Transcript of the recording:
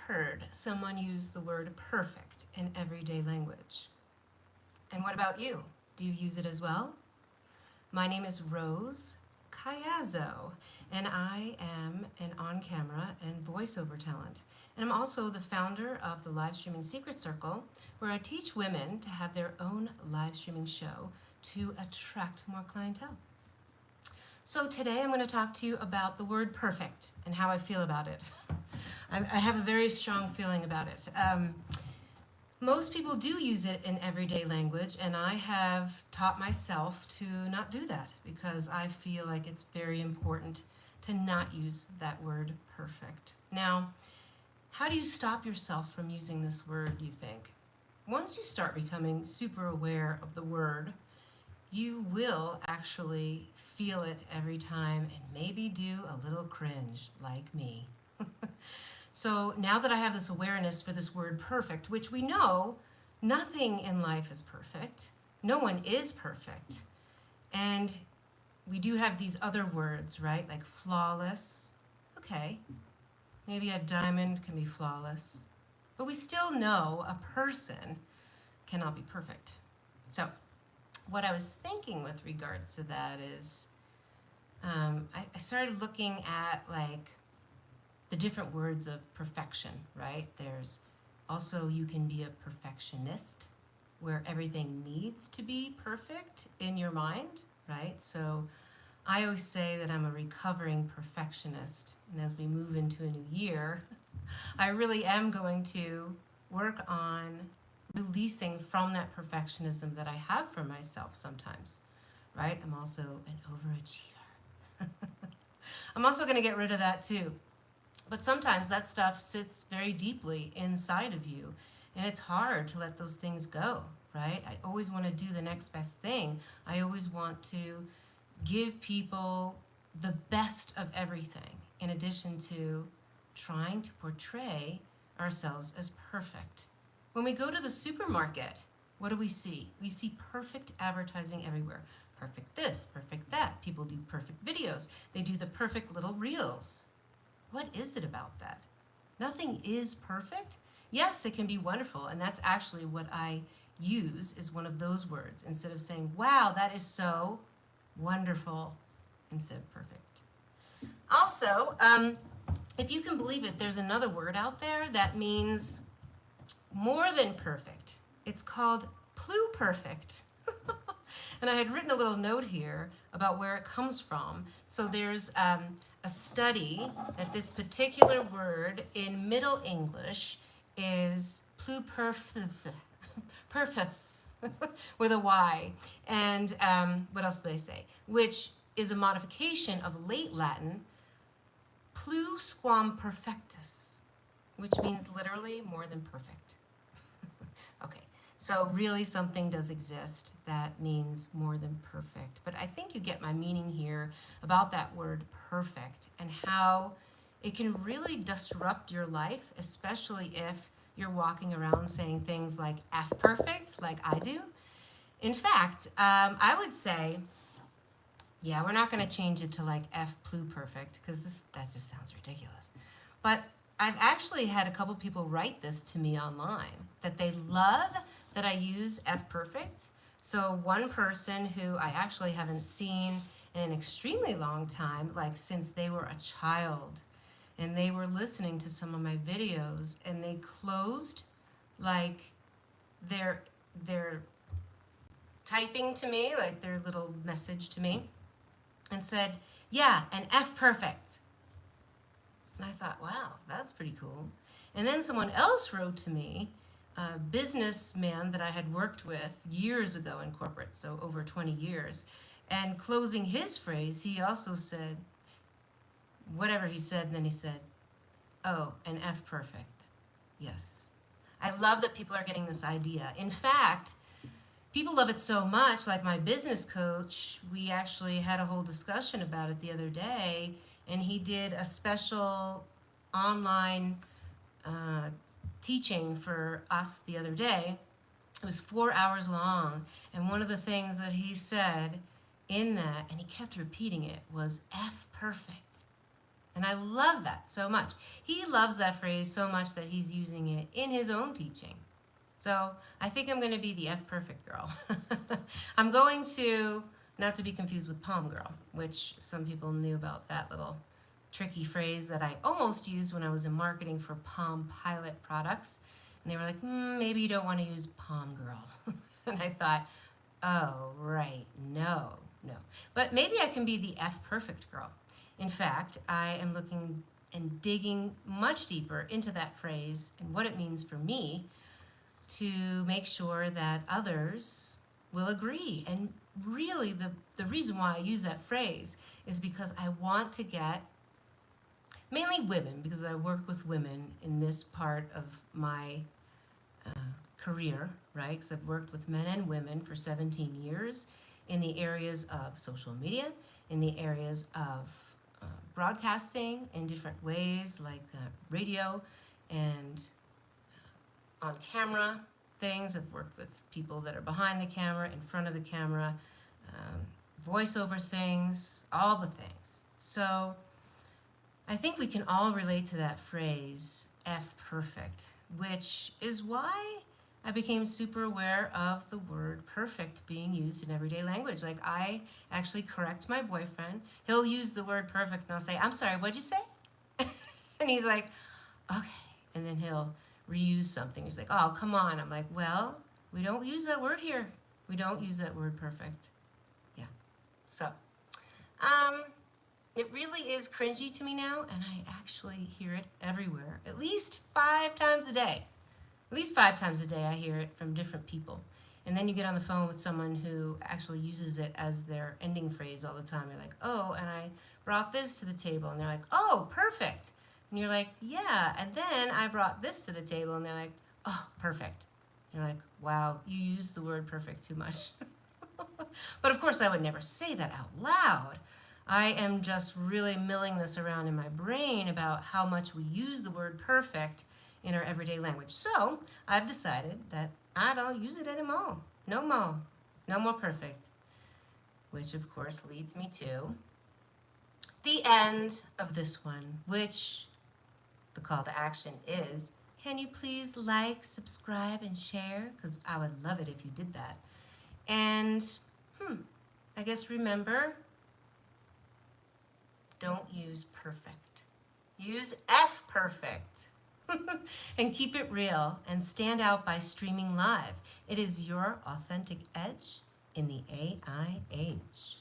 heard someone use the word perfect in everyday language. And what about you? Do you use it as well? My name is Rose Cayazzo, and I am an on-camera and voiceover talent. And I'm also the founder of the Live Streaming Secret Circle, where I teach women to have their own live streaming show to attract more clientele. So today I'm going to talk to you about the word perfect and how I feel about it. I have a very strong feeling about it. Most people do use it in everyday language, and I have taught myself to not do that because I feel like it's very important to not use that word perfect. Now, how do you stop yourself from using this word, do you think? Once you start becoming super aware of the word, you will actually feel it every time and maybe do a little cringe like me. So now that I have this awareness for this word perfect, which we know nothing in life is perfect, no one is perfect, and we do have these other words, right? Like flawless. Okay, maybe a diamond can be flawless, but we still know a person cannot be perfect. So what I was thinking with regards to that is I started looking at like the different words of perfection, right? There's also, you can be a perfectionist where everything needs to be perfect in your mind, right? So I always say that I'm a recovering perfectionist, and as we move into a new year, I really am going to work on releasing from that perfectionism that I have for myself sometimes, right? I'm also an overachiever. I'm also going to get rid of that too. But sometimes that stuff sits very deeply inside of you, and it's hard to let those things go, right? I always want to do the next best thing. I always want to give people the best of everything, in addition to trying to portray ourselves as perfect. When we go to the supermarket, what do we see? We see perfect advertising everywhere. Perfect this, perfect that. People do perfect videos. They do the perfect little reels. What is it about that? Nothing is perfect. Yes, it can be wonderful, and that's actually what I use is one of those words instead of saying, wow, that is so wonderful, instead of perfect. Also, if you can believe it, there's another word out there that means more than perfect. It's called pluperfect. And I had written a little note here about where it comes from. So there's a study that this particular word in Middle English is pluperfect, perfect, with a Y. And what else do they say? Which is a modification of late Latin, plusquam perfectus, which means literally more than perfect. Okay, so really something does exist that means more than perfect. But I think you get my meaning here about that word perfect and how it can really disrupt your life, especially if you're walking around saying things like F perfect, like I do. In fact, I would say, yeah, we're not going to change it to like F pluperfect because that just sounds ridiculous. But I've actually had a couple people write this to me online that they love that I use F perfect. So one person who I actually haven't seen in an extremely long time, like since they were a child, and they were listening to some of my videos, and they closed like their typing to me, like their little message to me, and said, yeah, an F perfect. And I thought, wow, that's pretty cool. And then someone else wrote to me, a businessman that I had worked with years ago in corporate, so over 20 years, and closing his phrase, he also said, whatever he said, and then he said, oh, an F perfect. Yes. I love that people are getting this idea. In fact, people love it so much, like my business coach, we actually had a whole discussion about it the other day, and he did a special online teaching for us the other day. It was 4 hours long, and one of the things that he said in that, and he kept repeating it, was F perfect. And I love that so much. He loves that phrase so much that he's using it in his own teaching. So I think I'm going to be the F perfect girl. I'm going to, not to be confused with Palm Girl, which some people knew about that little tricky phrase that I almost used when I was in marketing for Palm Pilot products. And they were like, maybe you don't want to use Palm Girl. And I thought, oh, right, no. But maybe I can be the F perfect girl. In fact, I am looking and digging much deeper into that phrase and what it means for me to make sure that others will agree. And really, the reason why I use that phrase is because I want to get mainly women, because I work with women in this part of my career, right? Because I've worked with men and women for 17 years in the areas of social media, in the areas of broadcasting in different ways, like radio and on camera things. I've worked with people that are behind the camera, in front of the camera, voiceover things, all the things. So I think we can all relate to that phrase, F perfect, which is why I became super aware of the word perfect being used in everyday language. Like, I actually correct my boyfriend. He'll use the word perfect and I'll say, I'm sorry, what'd you say? And he's like, okay. And then he'll reuse something. He's like, oh, come on. I'm like, well, we don't use that word here. We don't use that word perfect. Yeah. So, it really is cringy to me now, and I actually hear it everywhere, at least 5 times a day. At least 5 times a day I hear it from different people. And then you get on the phone with someone who actually uses it as their ending phrase all the time. You're like, oh, and I brought this to the table. And they're like, oh, perfect. And you're like, yeah, and then I brought this to the table. And they're like, oh, perfect. And you're like, wow, you use the word perfect too much. But of course I would never say that out loud. I am just really milling this around in my brain about how much we use the word perfect in our everyday language. So I've decided that I don't use it anymore. No more. No more perfect. Which of course leads me to the end of this one, which the call to action is, can you please like, subscribe, and share? Because I would love it if you did that. And I guess remember, don't use perfect. Use F perfect. And keep it real and stand out by streaming live. It is your authentic edge in the AI age.